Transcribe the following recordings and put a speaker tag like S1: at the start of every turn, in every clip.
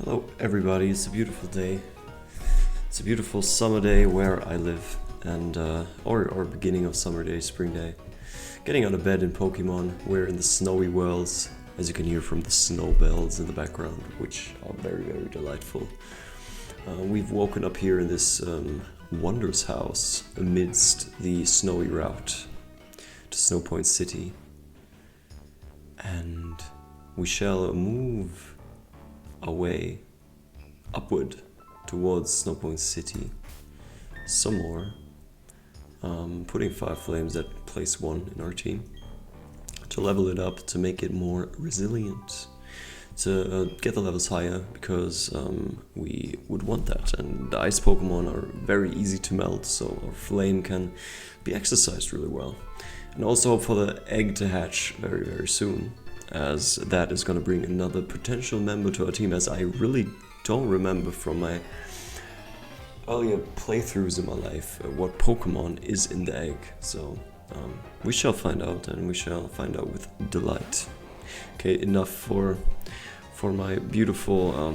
S1: Hello everybody, it's a beautiful day. It's a beautiful summer day where I live, and or beginning of summer day, spring day. Getting out of bed in Pokemon, we're in the snowy worlds, as you can hear from the snow bells in the background, which are very, very delightful. We've woken up here in this wondrous house amidst the snowy route to Snowpoint City, and we shall move away, upward towards Snowpoint City some more, putting 5 flames at place 1 in our team to level it up, to make it more resilient, to get the levels higher, because we would want that, and the ice Pokemon are very easy to melt, so our flame can be exercised really well. And also hope for the egg to hatch very, very soon, as that is going to bring another potential member to our team, as I really don't remember from my earlier playthroughs in my life what Pokemon is in the egg. So we shall find out, and we shall find out with delight. Okay, enough for my beautiful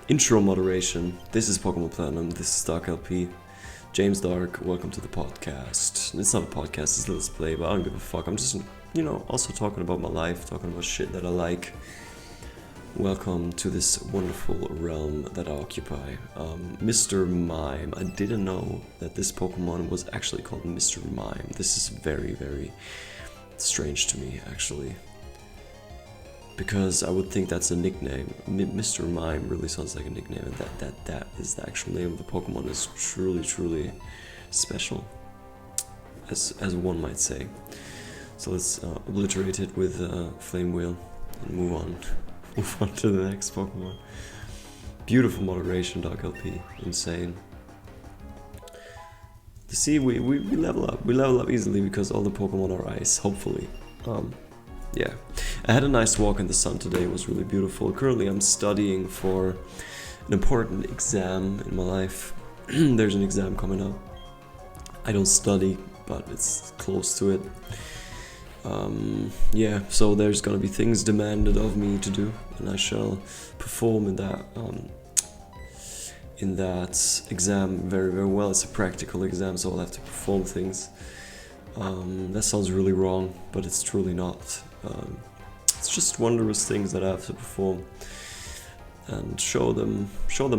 S1: intro moderation. This is Pokémon Platinum, this is Dark LP. James Dark, welcome to the podcast. It's not a podcast, it's a Let's Play, but I don't give a fuck. I'm just, also talking about my life, talking about shit that I like. Welcome to this wonderful realm that I occupy. Mr. Mime. I didn't know that this Pokemon was actually called Mr. Mime. This is very, very strange to me, actually. Because I would think that's a nickname. Mr. Mime really sounds like a nickname, and that is the actual name of the Pokemon is truly, truly special, as one might say. So let's obliterate it with Flame Wheel and move on. Move on to the next Pokemon. Beautiful moderation, Dark LP. Insane. You see, we level up. We level up easily because all the Pokemon are ice, hopefully. Yeah. I had a nice walk in the sun today, it was really beautiful. Currently I'm studying for an important exam in my life. There's an exam coming up. I don't study, but it's close to it. Yeah, so there's gonna be things demanded of me to do, and I shall perform in that exam very, very well. It's a practical exam, so I'll have to perform things. That sounds really wrong, but it's truly not. It's just wondrous things that I have to perform and show them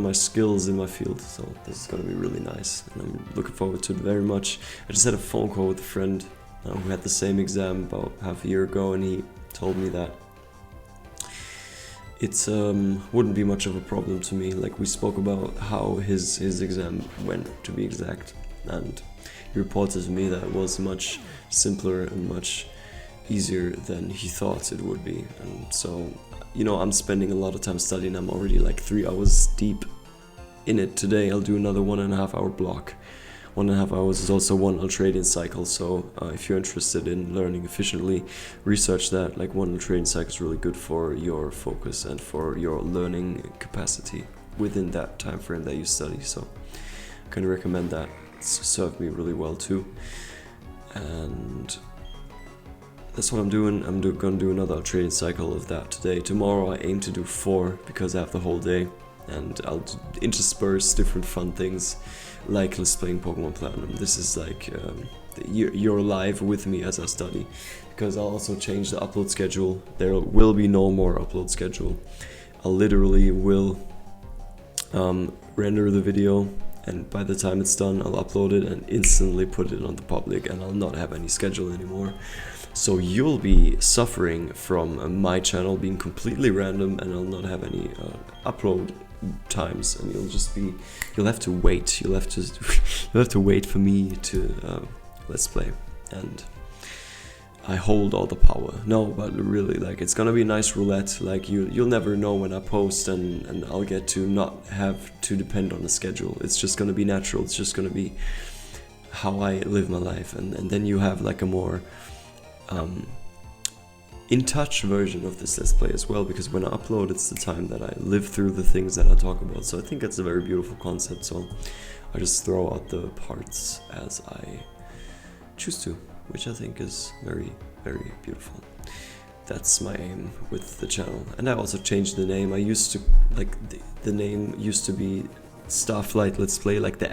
S1: my skills in my field. So this is gonna be really nice, and I'm looking forward to it very much. I just had a phone call with a friend who had the same exam about half a year ago, and he told me that it wouldn't be much of a problem to me. Like, we spoke about how his exam went, to be exact, and he reported to me that it was much simpler and much easier than he thought it would be. And so, I'm spending a lot of time studying. I'm already like 3 hours deep in it. Today I'll do another 1.5 hour block. 1.5 hours is also 1 ultradian cycle, so if you're interested in learning efficiently, research that. Like, 1 ultradian cycle is really good for your focus and for your learning capacity within that time frame that you study, so I can recommend that. It's served me really well too. And that's what I'm doing. I'm gonna do another ultradian cycle of that today. Tomorrow I aim to do 4 because I have the whole day, and I'll intersperse different fun things like Let's Playing Pokémon Platinum. This is like you're live with me as I study, because I'll also change the upload schedule. There will be no more upload schedule. I literally will render the video, and by the time it's done I'll upload it and instantly put it on the public, and I'll not have any schedule anymore. So you'll be suffering from my channel being completely random, and I'll not have any upload times, and you'll have to wait. You'll have to wait for me to Let's Play, and I hold all the power. No, but really, like, it's gonna be a nice roulette. Like, you'll never know when I post, and I'll get to not have to depend on a schedule. It's just gonna be natural. It's just gonna be how I live my life, and then you have like a more in-touch version of this Let's Play as well, because when I upload, it's the time that I live through the things that I talk about. So I think it's a very beautiful concept, so I just throw out the parts as I choose to, which I think is very, very beautiful. that's my aim with the channel. And I also changed the name. I used to, like, the name used to be Starflight Let's Play, like the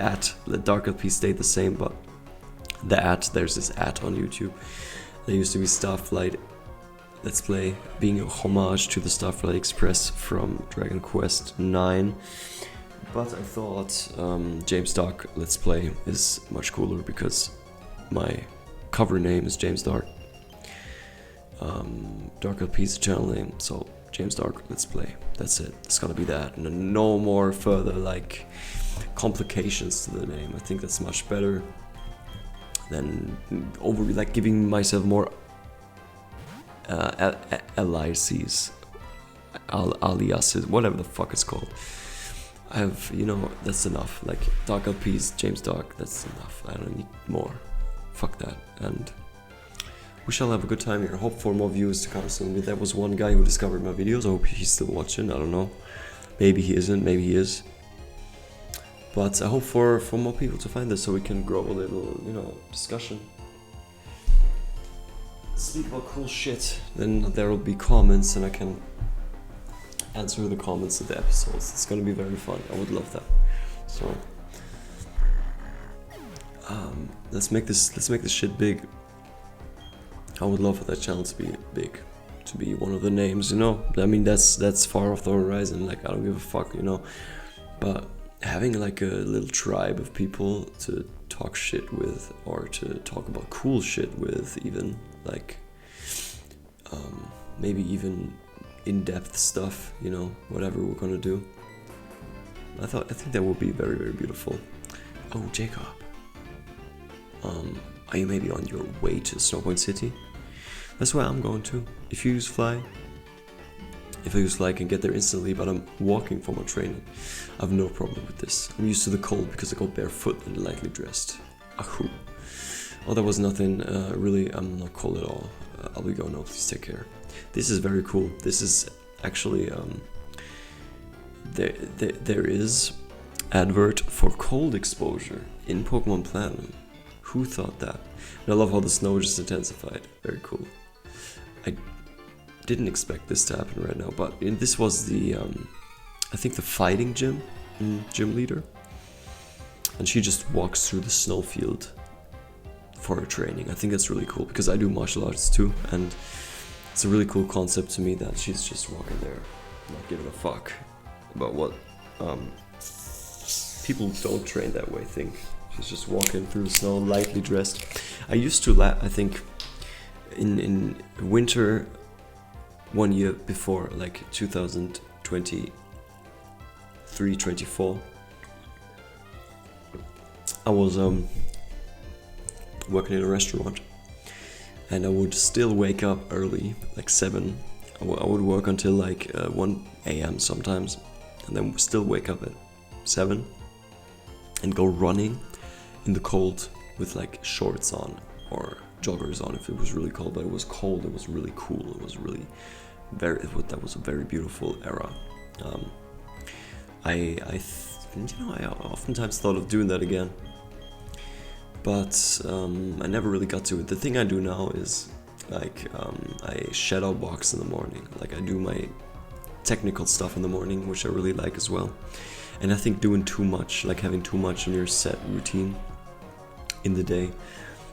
S1: the Dark LP stayed the same, but there's this on YouTube. There used to be Starflight Let's Play, being a homage to the Starflight Express from Dragon Quest IX. But I thought James Dark Let's Play is much cooler because my cover name is James Dark. Dark LP's channel name, so James Dark Let's Play. That's it. It's gonna be that, and no more further like complications to the name. I think that's much better than like giving myself more aliases, whatever the fuck it's called. I have, that's enough. Like Dark LP's James Dark, that's enough. I don't need more. Fuck that. And we shall have a good time here. Hope for more views to come soon. There was one guy who discovered my videos. I hope he's still watching. I don't know. Maybe he isn't. Maybe he is. But I hope for more people to find this so we can grow a little, discussion. Speak about cool shit. Then there will be comments and I can answer the comments of the episodes. It's gonna be very fun. I would love that. So let's make this shit big. I would love for that channel to be big, to be one of the names, I mean, that's far off the horizon. Like, I don't give a fuck, But having like a little tribe of people to talk shit with, or to talk about cool shit with, even like maybe even in-depth stuff, whatever we're gonna do. I think that would be very, very beautiful. Oh, Jacob. Are you maybe on your way to Snowpoint City? That's where I'm going to. If I use Fly, I can get there instantly, but I'm walking for my training. I have no problem with this. I'm used to the cold because I go barefoot and lightly dressed. Ahoo. Oh, there was nothing really. I'm not cold at all. I'll be going. No, please take care. This is very cool. This is actually there is advert for cold exposure in Pokémon Platinum. Who thought that? And I love how the snow just intensified. Very cool. I didn't expect this to happen right now, but this was the, I think the fighting gym leader. And she just walks through the snowfield for her training. I think that's really cool because I do martial arts too, and it's a really cool concept to me that she's just walking there, not giving a fuck about what people who don't train that way think. She's just walking through the snow, lightly dressed. I used to, I think, in winter, one year before, like 2023-24, I was working in a restaurant, and I would still wake up early, like 7. I would work until like 1 a.m. sometimes, and then still wake up at 7 and go running in the cold with like shorts on or joggers on if it was really cold. But it was cold, it was really cool, it was really that was a very beautiful era. I oftentimes thought of doing that again, but I never really got to it. The thing I do now is like I shadow box in the morning. Like I do my technical stuff in the morning, which I really like as well. And I think doing too much, like having too much in your set routine in the day,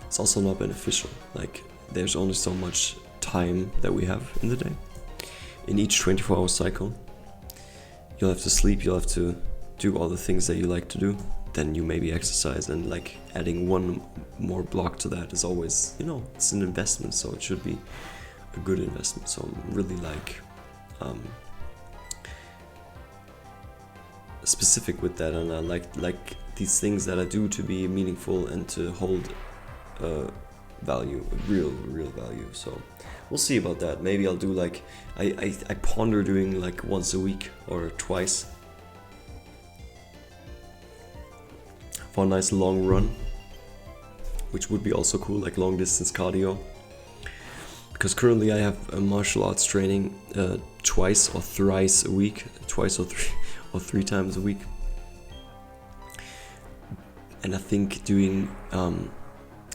S1: it's also not beneficial. Like there's only so much time that we have in the day. In each 24-hour cycle, you'll have to sleep, you'll have to do all the things that you like to do, then you maybe exercise, and like adding one more block to that is always, it's an investment, so it should be a good investment. So I'm really like specific with that, and I like these things that I do to be meaningful and to hold value, real value. So we'll see about that. Maybe I'll do like I ponder doing like once a week or twice for a nice long run, which would be also cool, like long distance cardio. Because currently I have a martial arts training twice or thrice a week, twice or three times a week. And I think doing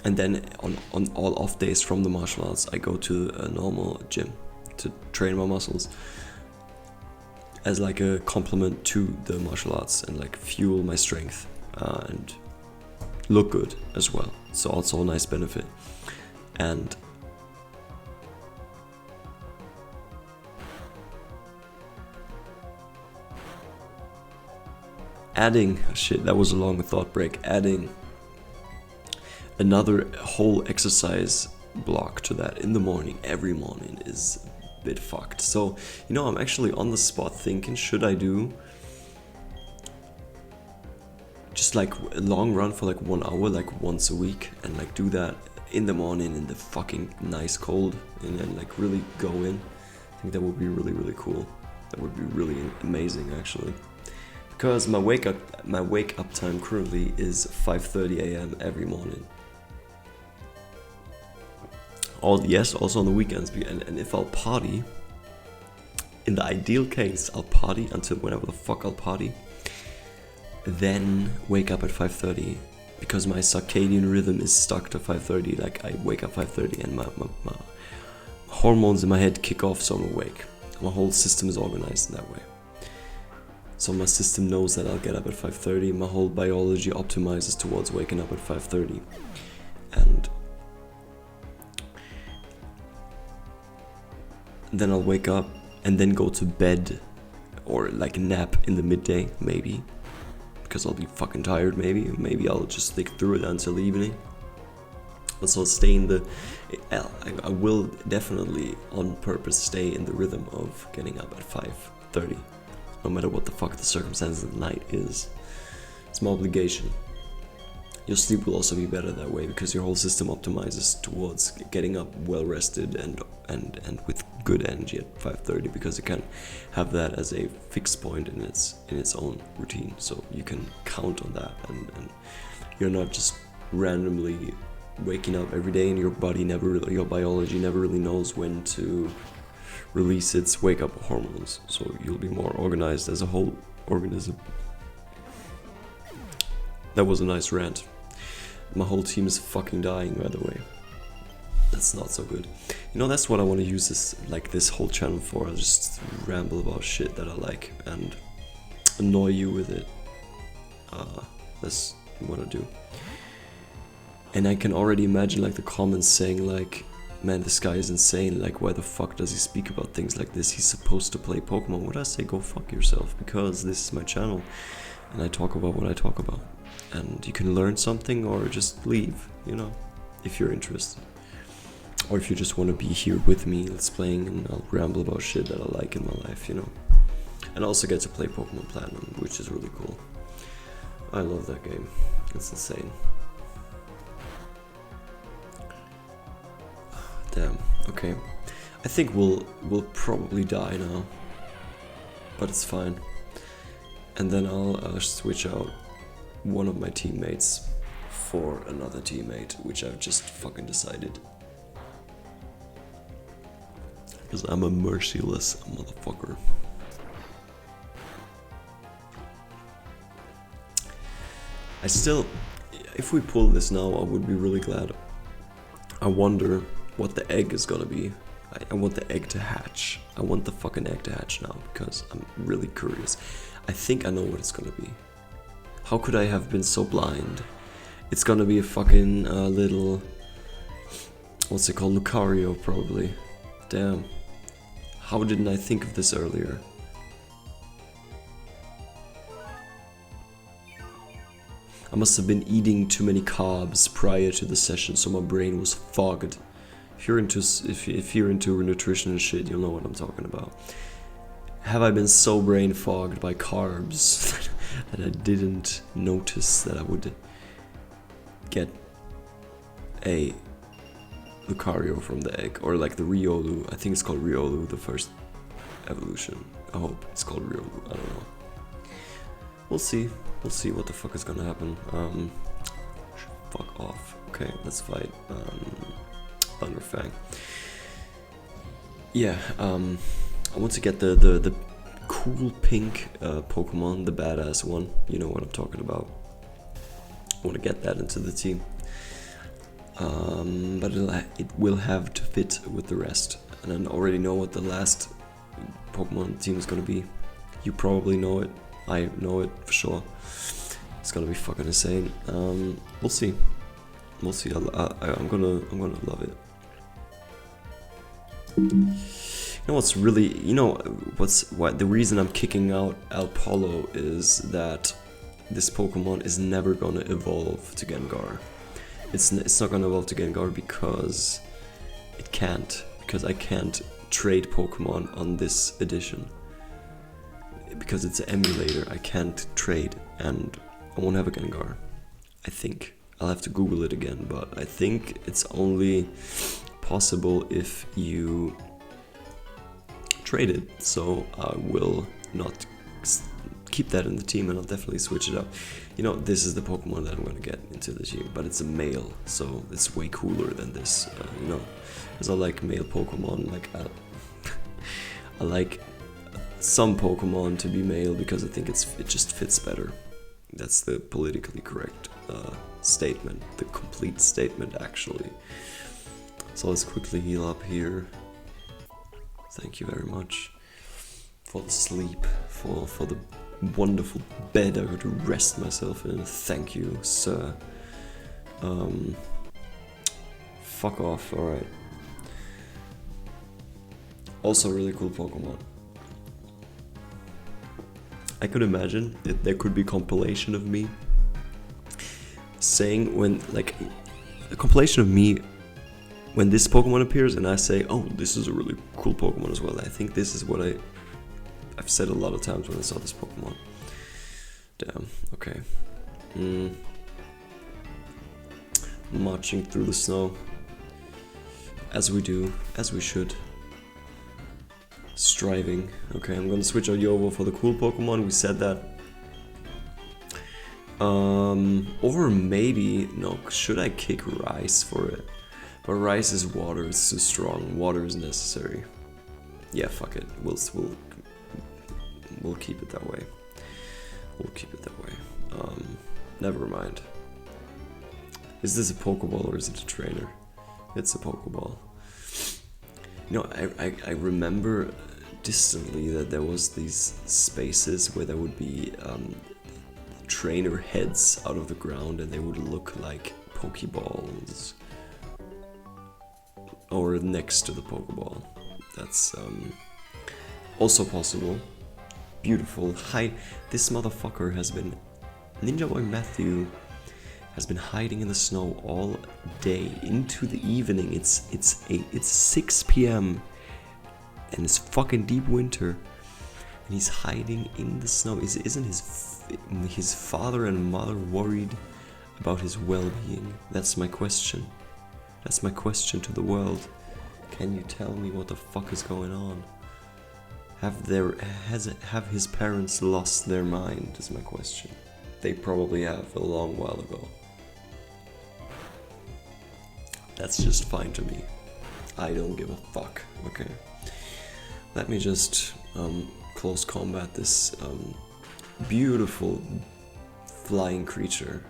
S1: and then on all off days from the martial arts, I go to a normal gym, to train my muscles as like a complement to the martial arts and like fuel my strength and look good as well. So also a nice benefit. And adding, shit, that was a long thought break, adding another whole exercise block to that in the morning, every morning, is a bit fucked. So, you know, I'm actually on the spot thinking, should I do just like a long run for like 1 hour, like once a week, and like do that in the morning in the fucking nice cold, and then like really go in? I think that would be really, really cool. That would be really amazing, actually. Because my wake up time currently is 5:30 a.m. every morning. Also on the weekends, and if I'll party, in the ideal case, I'll party until whenever the fuck I'll party, then wake up at 5:30, because my circadian rhythm is stuck to 5:30. Like I wake up 5:30 and my hormones in my head kick off, so I'm awake. My whole system is organized in that way. So my system knows that I'll get up at 5:30. My whole biology optimizes towards waking up at 5:30. And then I'll wake up and then go to bed, or like nap in the midday, maybe. Because I'll be fucking tired, maybe. Maybe I'll just stick through it until the evening. But so stay in the... I will definitely on purpose stay in the rhythm of getting up at 5:30. No matter what the fuck the circumstances of the night is. It's my obligation. Your sleep will also be better that way, because your whole system optimizes towards getting up well rested and with good energy at 5:30, because it can have that as a fixed point in its own routine. So you can count on that, and you're not just randomly waking up every day, and your biology never really knows when to release its wake up hormones. So you'll be more organized as a whole organism. That was a nice rant. My whole team is fucking dying, by the way. That's not so good. You know, that's what I want to use this whole channel for. I just ramble about shit that I like and annoy you with it. That's what I do. And I can already imagine like the comments saying like, man, this guy is insane, like why the fuck does he speak about things like this? He's supposed to play Pokemon. What I say, go fuck yourself, because this is my channel and I talk about what I talk about. And you can learn something or just leave, you know, if you're interested. Or if you just want to be here with me, let's playing, and I'll ramble about shit that I like in my life, you know. And I also get to play Pokémon Platinum, which is really cool. I love that game. It's insane. Damn, okay. I think we'll probably die now. But it's fine. And then I'll switch out one of my teammates for another teammate, which I've just fucking decided. Because I'm a merciless motherfucker. If we pull this now, I would be really glad. I wonder what the egg is gonna be. I want the egg to hatch. I want the fucking egg to hatch now, because I'm really curious. I think I know what it's gonna be. How could I have been so blind? It's gonna be a fucking little... what's it called? Lucario, probably. Damn. How didn't I think of this earlier? I must have been eating too many carbs prior to the session, so my brain was fogged. If you're into nutrition and shit, you'll know what I'm talking about. Have I been so brain fogged by carbs that I didn't notice that I would get a Lucario from the egg, or like the Riolu? I think it's called Riolu, the first evolution. I hope it's called Riolu, I don't know. We'll see what the fuck is gonna happen. Fuck off. Okay, let's fight Thunderfang. Yeah, I want to get the cool pink Pokemon, the badass one. You know what I'm talking about. I want to get that into the team. But it will have to fit with the rest. and I already know what the last Pokemon team is gonna be. You probably know it. I know it for sure. It's gonna be fucking insane. We'll see. We'll see. I'm gonna love it. You know what's really, the reason I'm kicking out Alpolo is that this Pokemon is never gonna evolve to Gengar. It's not gonna evolve to Gengar because it can't. Because I can't trade Pokemon on this edition. Because it's an emulator, I can't trade, and I won't have a Gengar. I think. I'll have to Google it again, but I think it's only possible if you trade it. So I will not keep that in the team, and I'll definitely switch it up. This is the Pokemon that I'm gonna get into the team, but it's a male, so it's way cooler than this. Because I like male Pokemon. Like I like some Pokemon to be male because I think it just fits better. That's the politically correct statement, the complete statement actually. So let's quickly heal up here. Thank you very much for the sleep, for the wonderful bed I got to rest myself in. Thank you, sir. Fuck off, alright. Also really cool Pokemon. I could imagine that there could be compilation of me saying a compilation of me when this Pokemon appears and I say, oh, this is a really cool Pokemon as well. I think this is what I've said a lot of times when I saw this Pokemon. Damn, okay. Marching through the snow. As we do, as we should. Striving. Okay, I'm gonna switch out Yovo for the cool Pokemon. We said that. Or maybe, no, should I kick Rice for it? But Rice is water, it's too strong. Water is necessary. Yeah, fuck it. We'll keep it that way. We'll keep it that way. Never mind. Is this a Pokeball or is it a trainer? It's a Pokeball. I remember distantly that there was these spaces where there would be trainer heads out of the ground and they would look like Pokeballs. Or next to the Pokeball. That's also possible. Beautiful. Hi, this motherfucker has been... Ninja Boy Matthew has been hiding in the snow all day into the evening. It's 6 p.m. and it's fucking deep winter, and he's hiding in the snow. Isn't his father and mother worried about his well-being? That's my question. That's my question to the world. Can you tell me what the fuck is going on? Have his parents lost their mind? Is my question. They probably have a long while ago. That's just fine to me. I don't give a fuck. Okay. Let me just close combat this beautiful flying creature.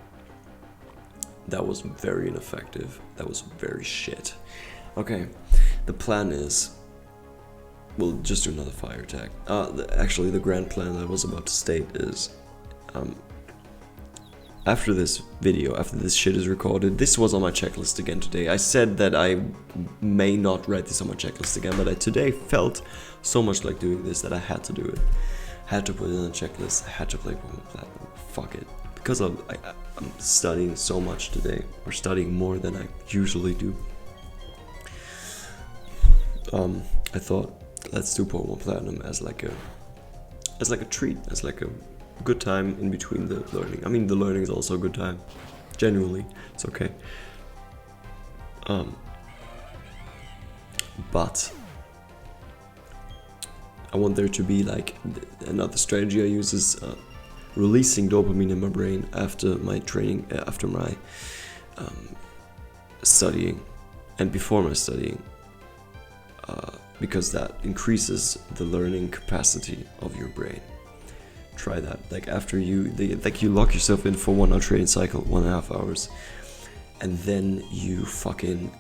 S1: That was very ineffective. That was very shit. Okay, the plan is... We'll just do another fire attack. Actually, the grand plan that I was about to state is... after this video, after this shit is recorded, this was on my checklist again today. I said that I may not write this on my checklist again, but I today felt so much like doing this that I had to do it. Had to put it on the checklist. I had to play Pokémon Platinum. Fuck it. Because I'm studying so much today, or studying more than I usually do. I thought, let's do Pokémon Platinum as like a treat, as like a good time in between the learning. I mean, the learning is also a good time. Genuinely, it's okay. But I want there to be like another strategy I use is releasing dopamine in my brain after my training, after my studying, and before my studying, because that increases the learning capacity of your brain. Try that. Like after you lock yourself in for 1 hour training cycle, 1.5 hours, and then you fucking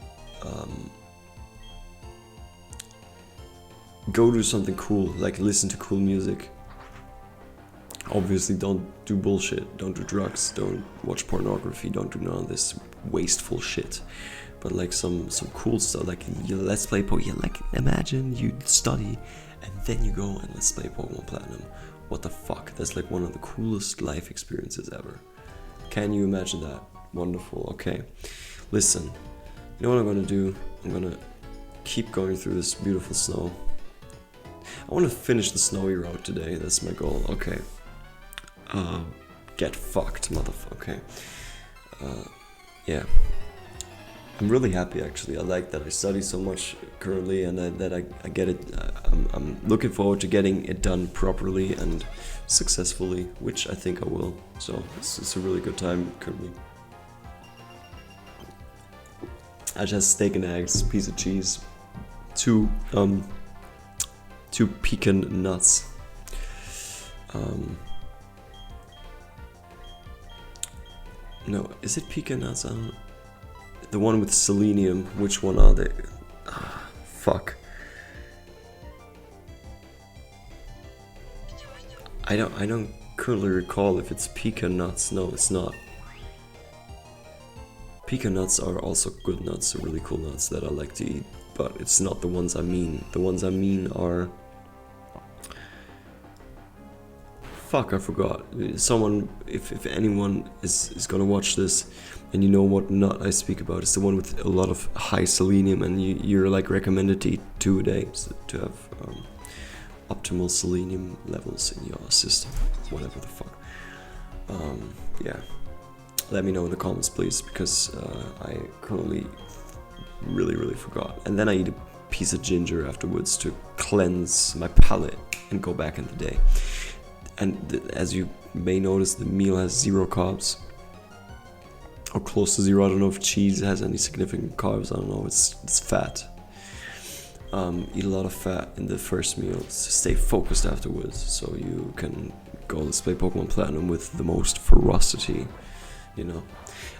S1: go do something cool, like listen to cool music. Obviously don't do bullshit, don't do drugs, don't watch pornography, don't do none of this wasteful shit. But like some cool stuff, like let's play Pokemon. Like imagine you study and then you go and let's play Pokemon Platinum. What the fuck? That's like one of the coolest life experiences ever. Can you imagine that? Wonderful. Okay, listen, you know what I'm gonna do? I'm gonna keep going through this beautiful snow. I want to finish the snowy road today. That's my goal. Okay. Get fucked, motherfucker. Okay. Yeah. I'm really happy actually. I like that I study so much currently, and that I get it. I'm looking forward to getting it done properly and successfully, which I think I will. So it's a really good time currently. I just steak and eggs, piece of cheese, two pecan nuts. No, is it pecan nuts? I don't know. The one with selenium, which one are they? Fuck. I don't currently recall if it's pecan nuts. No, it's not. Pecan nuts are also good nuts, really cool nuts that I like to eat, but it's not the ones I mean. The ones I mean are... Fuck, I forgot. Someone, if anyone is gonna watch this and you know what nut I speak about, it's the one with a lot of high selenium, and you're like recommended to eat 2 a day to have optimal selenium levels in your system, whatever the fuck. Yeah, let me know in the comments please, because I currently really forgot. And then I eat a piece of ginger afterwards to cleanse my palate and go back in the day. And as you may notice, the meal has 0 carbs, or close to 0. I don't know if cheese has any significant carbs. I don't know. It's fat. Eat a lot of fat in the first meal to stay focused afterwards, so you can go let's play Pokemon Platinum with the most ferocity, you know.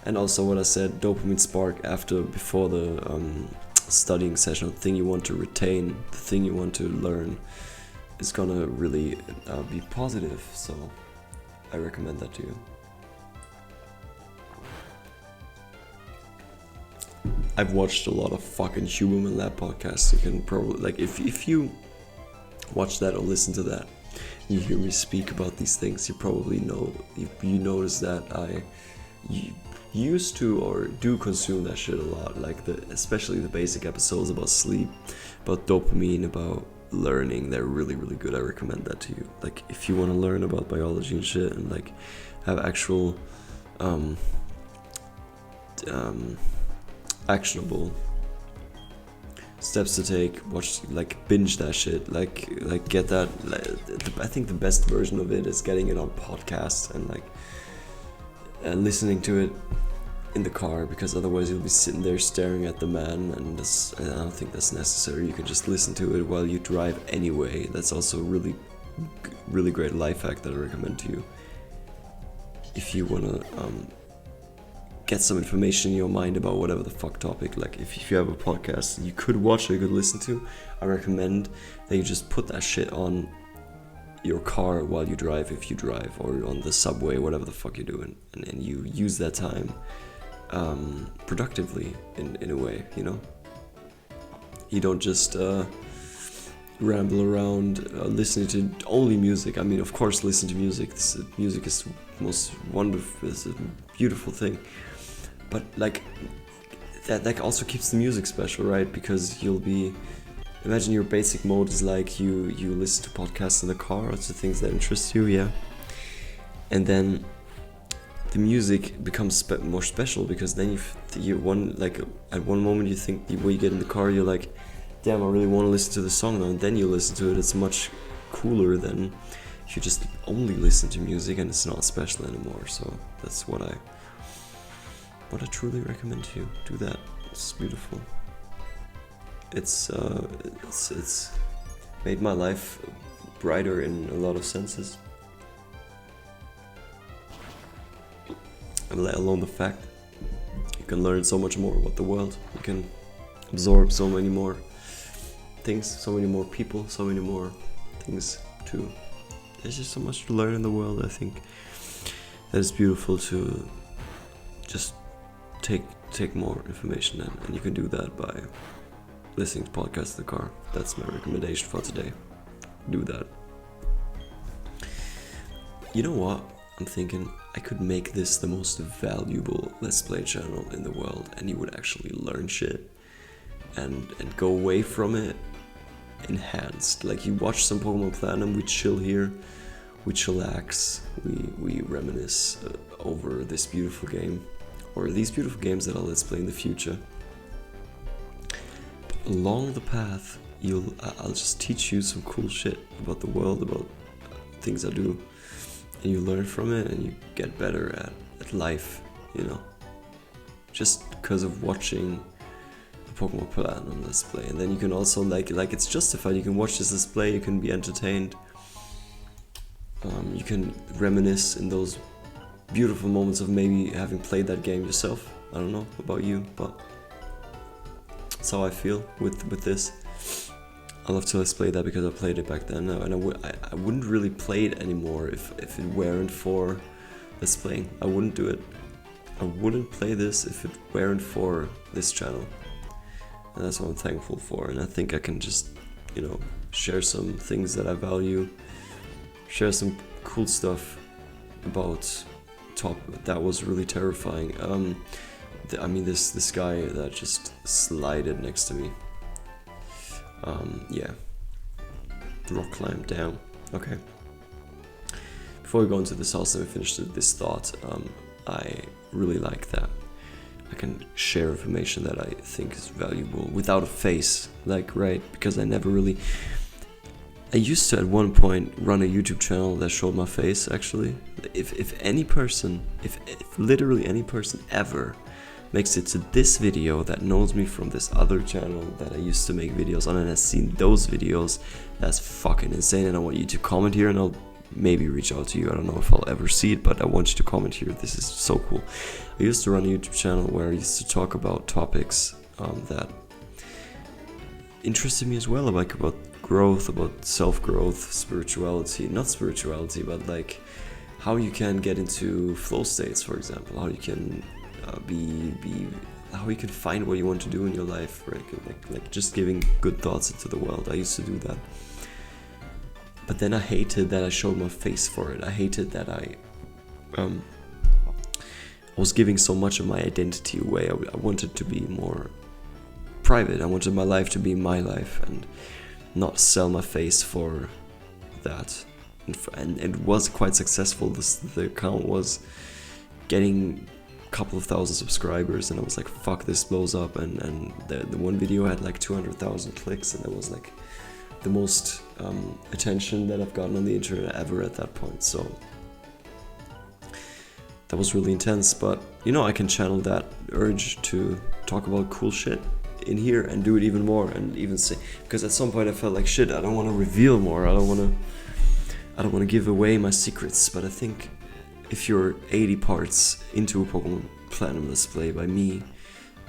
S1: And also what I said, dopamine spark before the studying session, the thing you want to retain, the thing you want to learn, is gonna really be positive, so I recommend that to you. I've watched a lot of fucking Huberman Lab podcasts. You can probably, like, if you watch that or listen to that, you hear me speak about these things, you probably know, you notice that I used to or do consume that shit a lot, like especially the basic episodes about sleep, about dopamine, about learning. They're really good. I recommend that to you. Like if you want to learn about biology and shit and like have actual actionable steps to take, watch, like binge that shit, like get that. I think the best version of it is getting it on podcast and like listening to it in the car, because otherwise you'll be sitting there staring at the man, and I don't think that's necessary. You can just listen to it while you drive anyway. That's also a really great life hack that I recommend to you. If you want to get some information in your mind about whatever the fuck topic, like if you have a podcast you could watch or you could listen to, I recommend that you just put that shit on your car while you drive, if you drive, or on the subway, whatever the fuck you're doing, and you use that time productively in a way, you know. You don't just ramble around listening to only music. I mean, of course, listen to music. Music is the most wonderful, it's a beautiful thing. But like that also keeps the music special, right? Because you'll be, imagine your basic mode is like you listen to podcasts in the car or to things that interest you, yeah. And then the music becomes more special, because then at one moment you think, when you get in the car, you're like, damn, I really want to listen to the song now, and then you listen to it. It's much cooler than if you just only listen to music and it's not special anymore. So that's what I truly recommend to you. Do that. It's beautiful. It's made my life brighter in a lot of senses. And let alone the fact you can learn so much more about the world. You can absorb so many more things, so many more people, so many more things to. There's just so much to learn in the world. I think that it's beautiful to just take more information in, and you can do that by listening to podcasts in the car. That's my recommendation for today. Do that. You know what? I'm thinking I could make this the most valuable Let's Play channel in the world, and you would actually learn shit and go away from it enhanced. Like, you watch some Pokémon Platinum, we chill here, we chillax, we reminisce over this beautiful game, or these beautiful games that I'll Let's Play in the future. But along the path, I'll just teach you some cool shit about the world, about things I do. And you learn from it, and you get better at life, you know, just because of watching the Pokémon Platinum Let's Play. And then you can also, like it's justified, you can watch this display, you can be entertained, you can reminisce in those beautiful moments of maybe having played that game yourself. I don't know about you, but that's how I feel with this. I love to Let's Play that because I played it back then now, and I wouldn't really play it anymore if it weren't for Let's Playing. I wouldn't do it. I wouldn't play this if it weren't for this channel, and that's what I'm thankful for. And I think I can just, you know, share some things that I value, share some cool stuff about that was really terrifying. I mean, this guy that just slided next to me. Yeah, rock climb down. Okay, before we go into this house, let me finish this thought. I really like that I can share information that I think is valuable without a face, like, right? Because I used to at one point run a YouTube channel that showed my face, actually. If literally any person ever makes it to this video that knows me from this other channel that I used to make videos on and has seen those videos, that's fucking insane. And I want you to comment here, and I'll maybe reach out to you. I don't know if I'll ever see it, but I want you to comment here. This is so cool. I used to run a YouTube channel where I used to talk about topics that interested me as well, like about growth, about self-growth, spirituality, not spirituality, but like how you can get into flow states, for example, how you can how you can find what you want to do in your life, right? Like just giving good thoughts into the world. I used to do that, but then I hated that I showed my face for it. I hated that I was giving so much of my identity away. I wanted to be more private. I wanted my life to be my life and not sell my face for that. And it was quite successful. The account was getting couple of thousand subscribers, and I was like, fuck, this blows up. And the one video had like 200,000 clicks, and that was like the most attention that I've gotten on the internet ever at that point. So that was really intense. But you know, I can channel that urge to talk about cool shit in here and do it even more, and even say, because at some point I felt like, shit, I don't want to reveal more, I don't want to give away my secrets. But I think if you're 80 parts into a Pokémon Platinum Let's Play by me,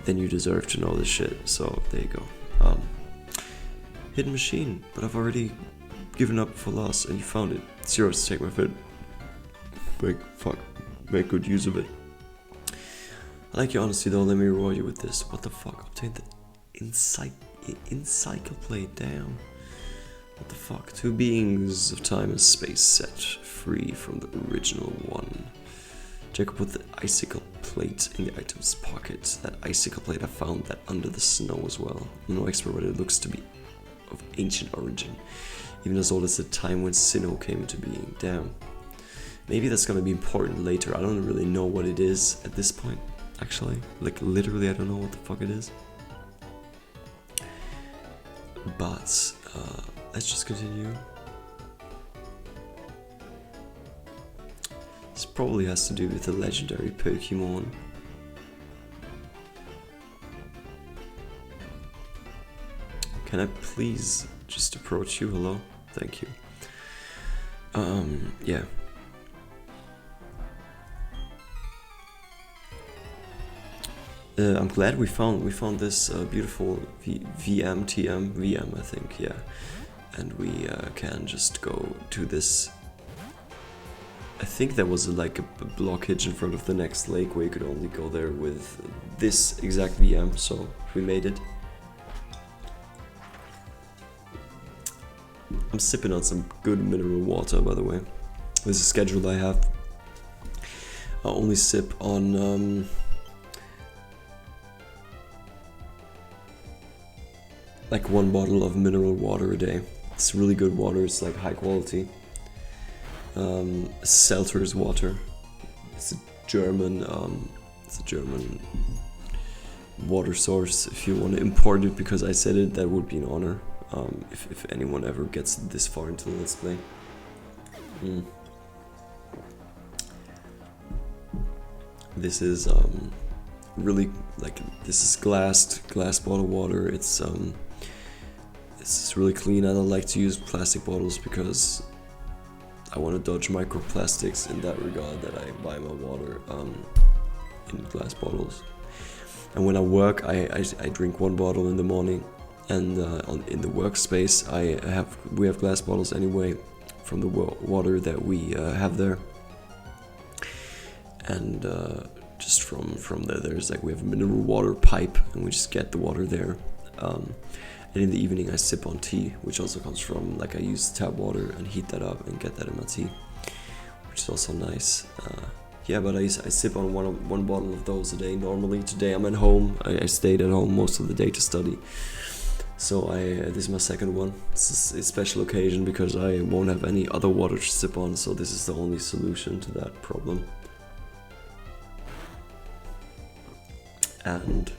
S1: then you deserve to know this shit. So there you go. Hidden machine, but I've already given up for loss, and you found it. It's yours to take, my friend. Make good use of it. I like your honesty though. Let me reward you with this. What the fuck? Obtain the encyclopedia. Damn. What the fuck? 2 beings of time and space set free from the original one. Jacob put the icicle plate in the item's pocket. That icicle plate I found that under the snow as well. I'm no expert, but it looks to be of ancient origin, even as old as the time when Sinnoh came into being. Damn. Maybe that's gonna be important later. I don't really know what it is at this point, actually. Like, literally, I don't know what the fuck it is. But let's just continue. This probably has to do with the legendary Pokémon. Can I please just approach you? Hello? Thank you. Yeah. I'm glad we found this beautiful VM I think, yeah, and we can just go to this. I think there was like a blockage in front of the next lake where you could only go there with this exact VM, so we made it. I'm sipping on some good mineral water, by the way. This is a schedule I have. I only sip on like 1 bottle of mineral water a day. It's really good water, it's like high quality. Seltzer's water. It's a German water source. If you want to import it because I said it, that would be an honor. If anyone ever gets this far into the Let's Play. This is really like, this is glass bottle water. It's really clean. I don't like to use plastic bottles because I want to dodge microplastics in that regard, that I buy my water in glass bottles. And when I work, I drink 1 bottle in the morning, and in the workspace we have glass bottles anyway from the water that we have there. And just from there, there's like, we have a mineral water pipe, and we just get the water there. And in the evening I sip on tea, which also comes from, like, I use tap water and heat that up and get that in my tea, which is also nice. Yeah, but I sip on one bottle of those a day normally. Today I'm at home. I stayed at home most of the day to study. So this is my second one. This is a special occasion because I won't have any other water to sip on, so this is the only solution to that problem. And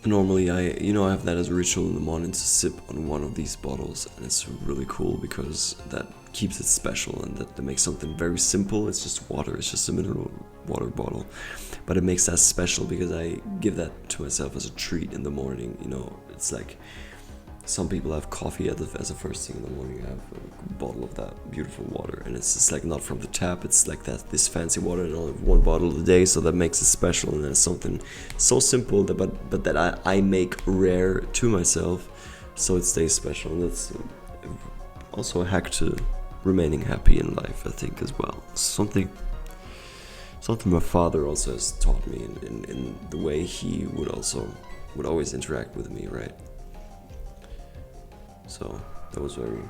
S1: normally I have that as a ritual in the morning to sip on one of these bottles, and it's really cool because that keeps it special, and that makes something very simple. It's just water, it's just a mineral water bottle, but it makes that special because I give that to myself as a treat in the morning. It's like, some people have coffee as a first thing in the morning. I have a bottle of that beautiful water, and it's just like not from the tap. It's like this fancy water, and I only have 1 bottle a day, so that makes it special. And it's something so simple but that I make rare to myself, so it stays special. And that's also a hack to remaining happy in life, I think, as well. Something my father also has taught me in the way he would always interact with me, right? So that was very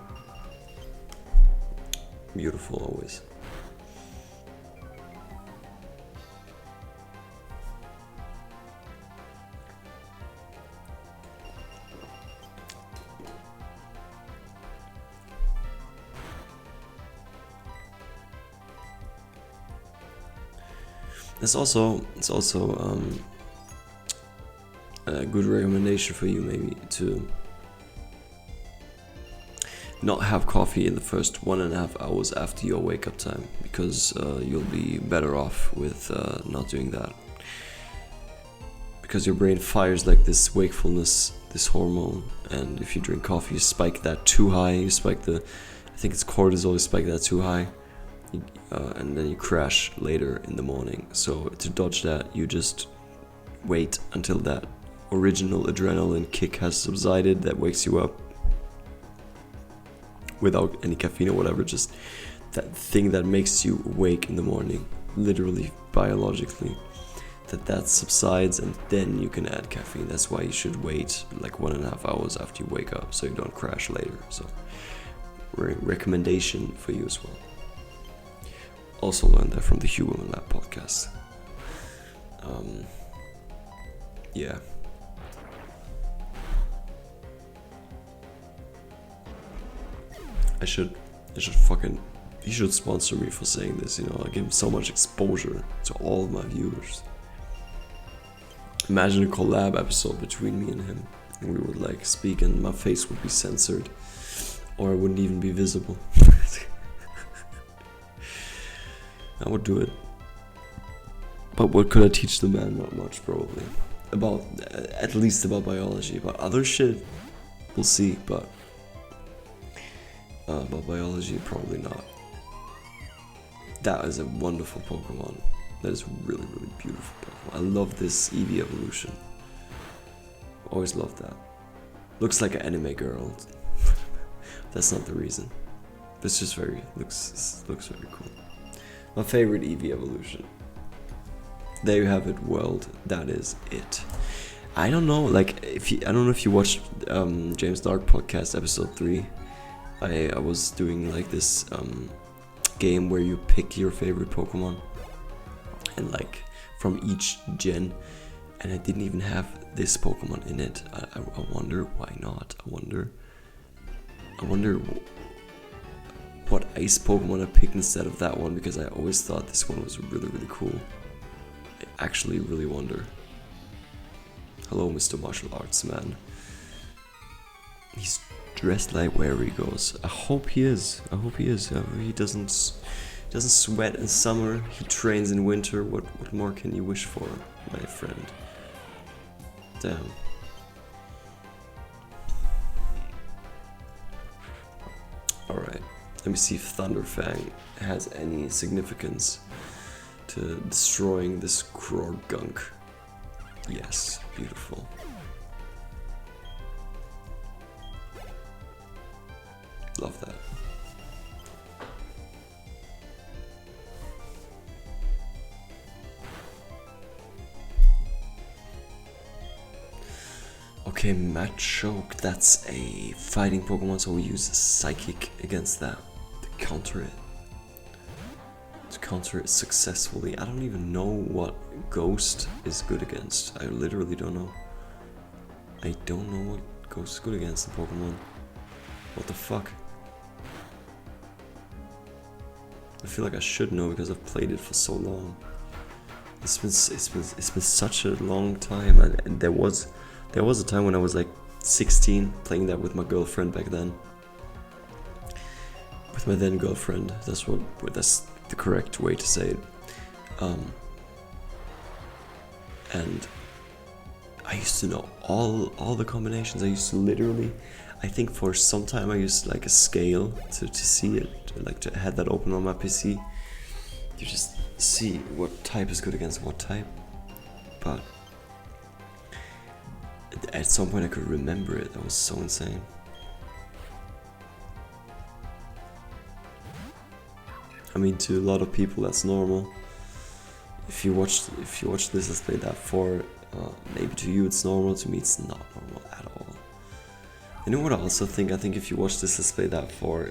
S1: beautiful always. It's also a good recommendation for you, maybe, to not have coffee in the first 1.5 hours after your wake up time, because you'll be better off with not doing that, because your brain fires like this wakefulness, this hormone, and if you drink coffee, you spike that too high, I think it's cortisol, you spike that too high, and then you crash later in the morning. So to dodge that, you just wait until that original adrenaline kick has subsided that wakes you up, without any caffeine or whatever, just that thing that makes you awake in the morning, literally biologically, that subsides, and then you can add caffeine. That's why you should wait like 1.5 hours after you wake up, so you don't crash later. So recommendation for you as well. Also learned that from the Human Lab podcast. Yeah. He should sponsor me for saying this, I give him so much exposure to all of my viewers. Imagine a collab episode between me and him, and we would like speak and my face would be censored, or it wouldn't even be visible. I would do it. But what could I teach the man? Not much, probably. At least about biology. About other shit, we'll see, but about biology, probably not. That is a wonderful Pokemon. That is really, really beautiful Pokemon. I love this Eevee evolution. Always loved that. Looks like an anime girl. That's not the reason. It's just looks very cool. My favorite Eevee evolution. There you have it, world. That is it. I don't know, like I don't know if you watched James Dark podcast episode 3. I was doing like this game where you pick your favorite Pokemon, and like from each gen, and I didn't even have this Pokemon in it. I wonder why not. I wonder what ice Pokemon I picked instead of that one, because I always thought this one was really, really cool. I actually really wonder. Hello, Mr. Martial Arts Man. He's dressed like where he goes. I hope he is. He doesn't sweat in summer. He trains in winter. What more can you wish for, my friend? Damn. Alright. Let me see if Thunderfang has any significance to destroying this Krorgunk. Yes, beautiful. Love that. Okay, Machoke, that's a fighting Pokemon, so we use Psychic against that to counter it. Successfully. I don't even know what Ghost is good against. I literally don't know. I don't know what Ghost is good against the Pokemon. What the fuck? I feel like I should know because I've played it for so long. It's been such a long time, and there was a time when I was like 16 playing that with my girlfriend back then. With my then girlfriend. That's the correct way to say it. And I used to know all the combinations. I used to literally, I think for some time I used like a scale to see it, like to had that open on my PC to just see what type is good against what type. But at some point I could remember it. That was so insane. I mean, to a lot of people that's normal. If you watch this Let's Play that for, maybe to you it's normal. To me it's not normal at all. You know what I also think? I think if you watch this Let's Play that for,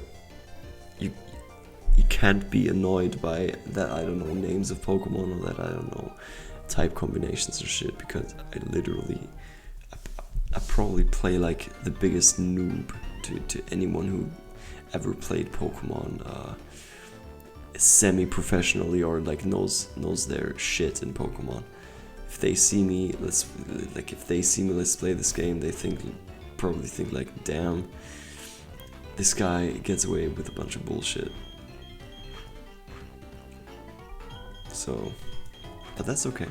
S1: you can't be annoyed by that I don't know names of Pokemon, or that I don't know type combinations or shit, because I probably play like the biggest noob to anyone who ever played Pokemon semi-professionally, or like knows their shit in Pokemon. If they see me let's play this game, they probably think like, damn, this guy gets away with a bunch of bullshit. So, but that's okay.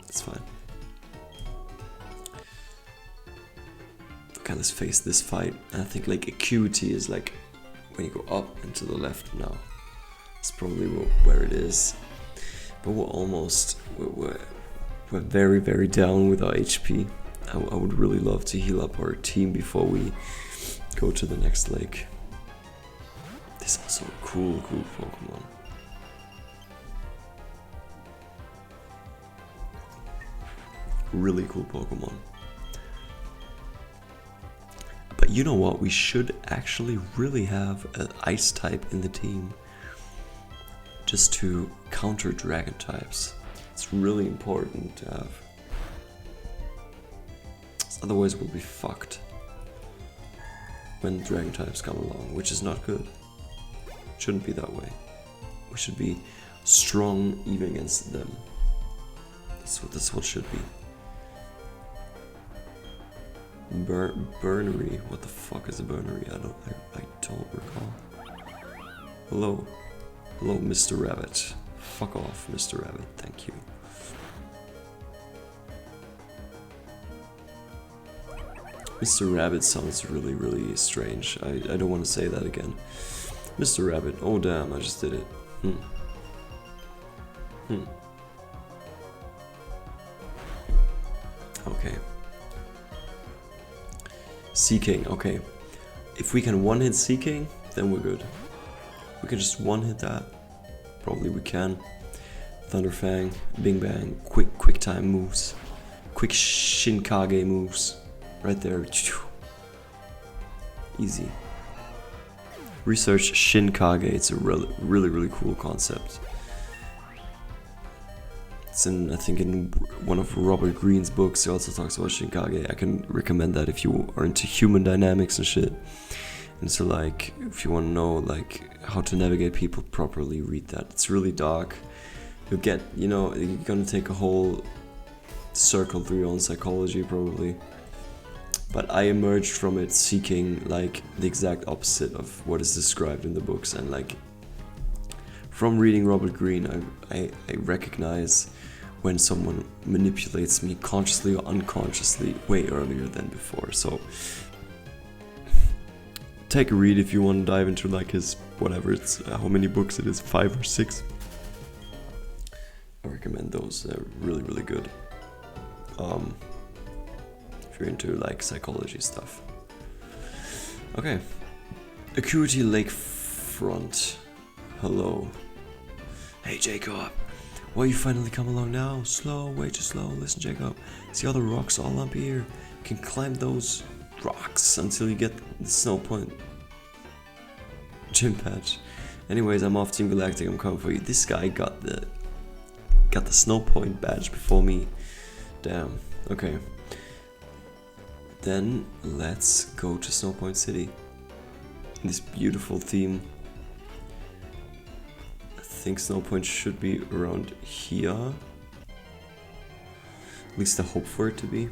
S1: It's fine. Okay, let's face this fight. I think like acuity is like when you go up and to the left now. It's probably where it is. But we're very, very down with our HP. I would really love to heal up our team before we go to the next lake. This is also a cool Pokemon. Really cool Pokemon. But you know what? We should actually really have an ice type in the team, just to counter dragon types. It's really important to have. Otherwise we'll be fucked when dragon types come along, which is not good. Shouldn't be that way. We should be strong even against them. That's what should be. Burnery. What the fuck is a burnery? I don't recall. Hello, Mr. Rabbit. Fuck off, Mr. Rabbit. Thank you. Mr. Rabbit sounds really, really strange. I don't want to say that again. Mr. Rabbit. Oh damn, I just did it. Okay. Seeking, okay. If we can one-hit Seeking, then we're good. We can just one-hit that. Probably we can. Thunderfang, Bing Bang, quick time moves. Quick Shinkage moves. Right there. Easy. Research Shinkage, it's a really cool concept. It's in, I think, in one of Robert Greene's books. He also talks about Shinkage. I can recommend that if you are into human dynamics and shit. And so, like, if you want to know, like, how to navigate people properly, read that. It's really dark. You'll get, you know, you're gonna take a whole circle through your own psychology, probably. But I emerged from it seeking, like, the exact opposite of what is described in the books. And, like, from reading Robert Greene, I recognize when someone manipulates me consciously or unconsciously way earlier than before. So take a read if you want to dive into, like, his whatever, it's how many books it is, 5 or 6. I recommend those. They're really good. If you're into, like, psychology stuff. Okay. Acuity Lakefront. Hello. Hey Jacob, why you finally come along now? Slow, way too slow. Listen Jacob, see all the rocks all up here? You can climb those rocks until you get the Snow Point gym patch. Anyways, I'm off Team Galactic, I'm coming for you. This guy got the Snow Point badge before me. Damn, okay. Then let's go to Snow Point City. This beautiful theme. I think Snow Point should be around here. At least I hope for it to be.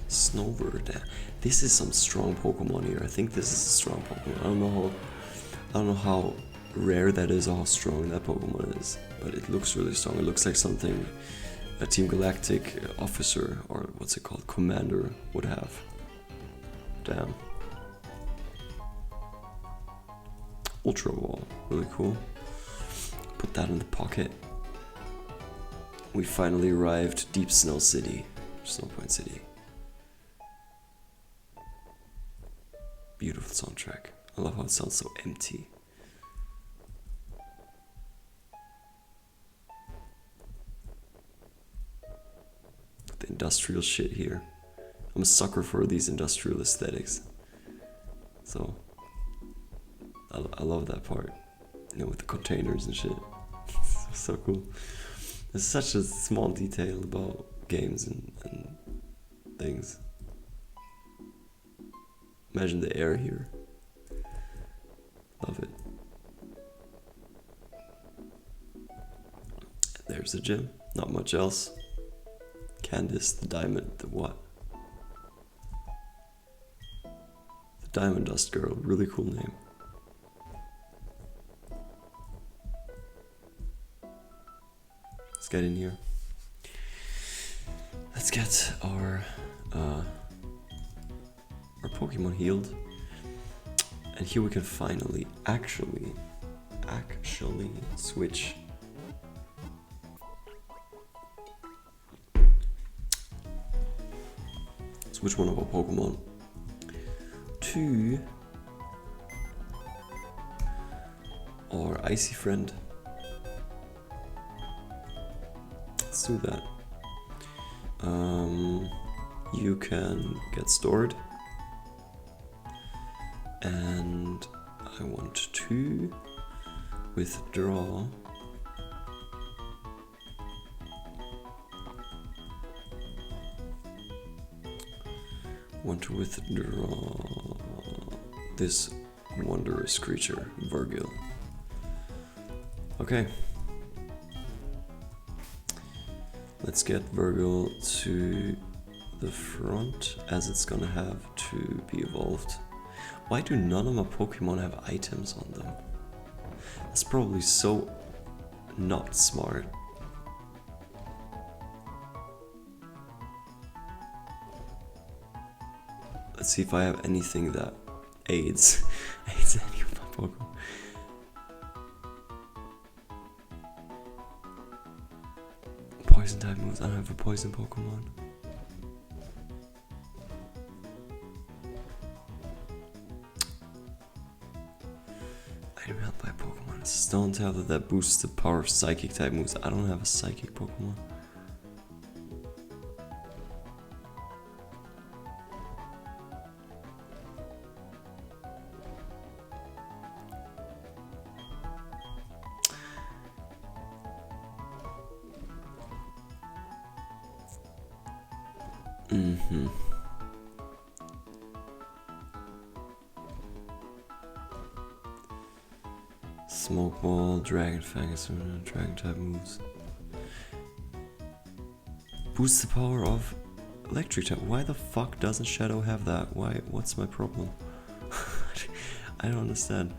S1: Snowbird. This is some strong Pokemon here. I think this is a strong Pokemon. I don't know how rare that is or how strong that Pokemon is, but it looks really strong. It looks like something a Team Galactic officer, or what's it called, commander, would have. Damn. Ultra Ball, really cool. Put that in the pocket. We finally arrived Deep Snow City, Snow Point City. Beautiful soundtrack. I love how it sounds so empty. The industrial shit here. I'm a sucker for these industrial aesthetics. So I love that part. You know, with the containers and shit. So cool. It's such a small detail about games and things. Imagine the air here. Love it. There's the gym. Not much else. Candace, the diamond, the what? The Diamond Dust Girl. Really cool name. Let's get in here. Let's get our Pokemon healed. And here we can finally actually switch one of our Pokemon to our icy friend. Let's do that. You can get stored, and I want to withdraw this wondrous creature, Virgil. Okay. Let's get Virgil to the front, as it's gonna have to be evolved. Why do none of my Pokemon have items on them? That's probably so not smart. Let's see if I have anything that aids any of my Pokemon. poison type moves. I don't have a poison Pokemon. Item held by Pokemon. It's a stone tablet that boosts the power of psychic type moves. I don't have a psychic Pokemon. Smoke Ball, Dragon Fang, Dragon type moves. Boosts the power of electric type. Why the fuck doesn't Shadow have that? Why? What's my problem? I don't understand.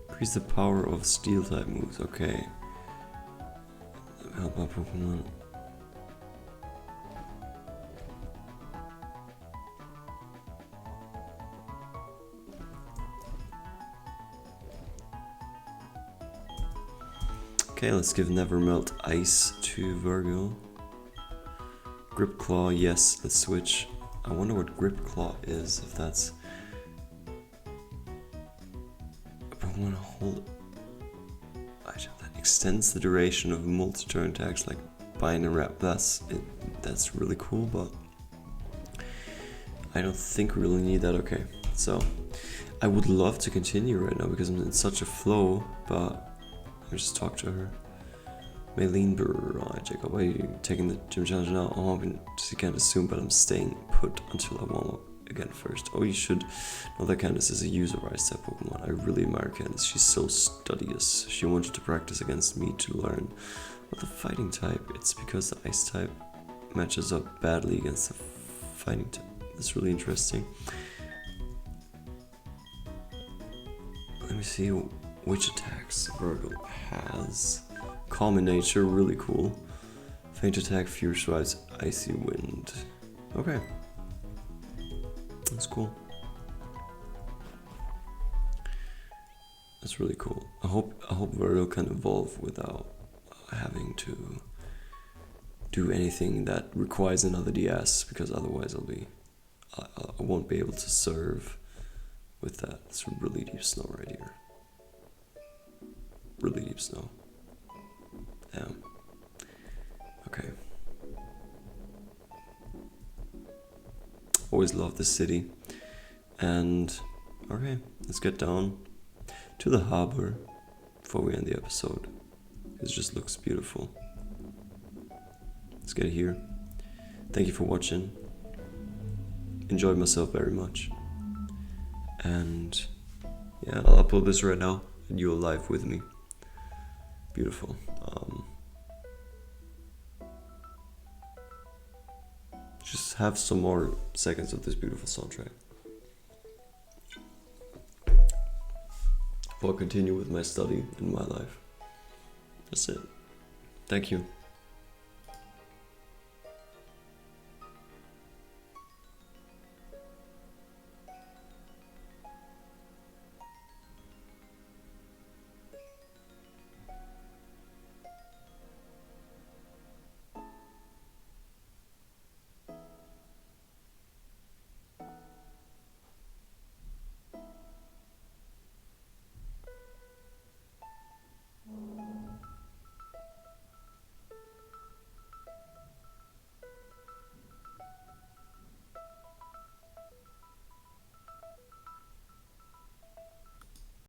S1: Increase the power of steel type moves. Okay. Help our Pokemon. Okay, let's give Never Melt Ice to Virgo. Grip Claw, yes, let's switch. I wonder what Grip Claw is, if that's a Pokemon hold item that extends the duration of multi-turn attacks like Bind and Wrap. That's really cool, but I don't think we really need that. Okay, so I would love to continue right now because I'm in such a flow, but let me just talk to her. Maylene Burr, Jacob, why are you taking the gym challenge now? I'm hoping to see Candace soon, but I'm staying put until I warm up again first. Oh, you should know that Candace is a user Ice type Pokemon. I really admire Candace. She's so studious. She wanted to practice against me to learn what the fighting type. It's because the Ice type matches up badly against the fighting type. That's really interesting. Let me see which attacks Virgo has. Calm in nature, really cool. Faint attack, fierce rise, icy wind. Okay, that's cool. That's really cool. I hope Virgo can evolve without having to do anything that requires another DS, because otherwise I won't be able to serve with that. It's really deep snow right here. Really deep snow. Damn. Okay. Always love the city. And okay, let's get down to the harbor before we end the episode. It just looks beautiful. Let's get here. Thank you for watching. Enjoyed myself very much. And yeah, I'll upload this right now and you're live with me. Beautiful. Just have some more seconds of this beautiful soundtrack. I'll continue with my study in my life. That's it. Thank you.